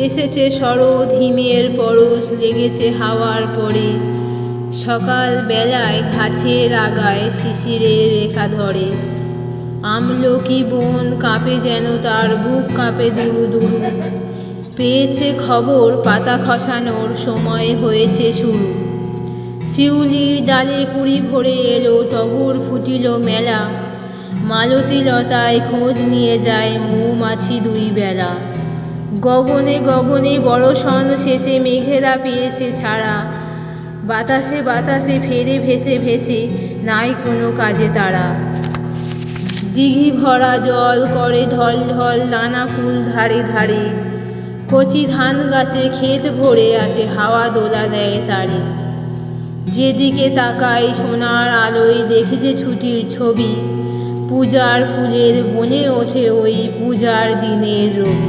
এসেছে শরৎ, হিমের পরশ লেগেছে হাওয়ার পরে। সকাল বেলায় ঘাসের আগায় শিশিরের রেখা ধরে। আমলকি বন কাঁপে যেন, তার বুক কাঁপে দুরু দুরু। পেয়েছে খবর পাতা খসানোর সময় হয়েছে শুরু। শিউলির ডালে কুড়ি ভরে এলো, টগর ফুটিল মেলা। মালতী লতায় খোঁজ নিয়ে যায় মৌমাছি দুই বেলা। গগনে গগনে বড়ষণ শেষে মেঘেরা পেয়েছে ছাড়া। বাতাসে বাতাসে ফেরে ভেসে ভেসে, নাই কোনো কাজে তারা। দিঘি ভরা জল করে ঢল ঢল, নানা ফুল ধারে ধারে। কচি ধান গাছে ক্ষেত ভরে আছে, হাওয়া দোলা দেয় তারে। যেদিকে তাকাই সোনার আলোয় দেখি যে ছুটির ছবি। পূজার ফুলের বনে ওঠে ওই পূজার দিনের রবি।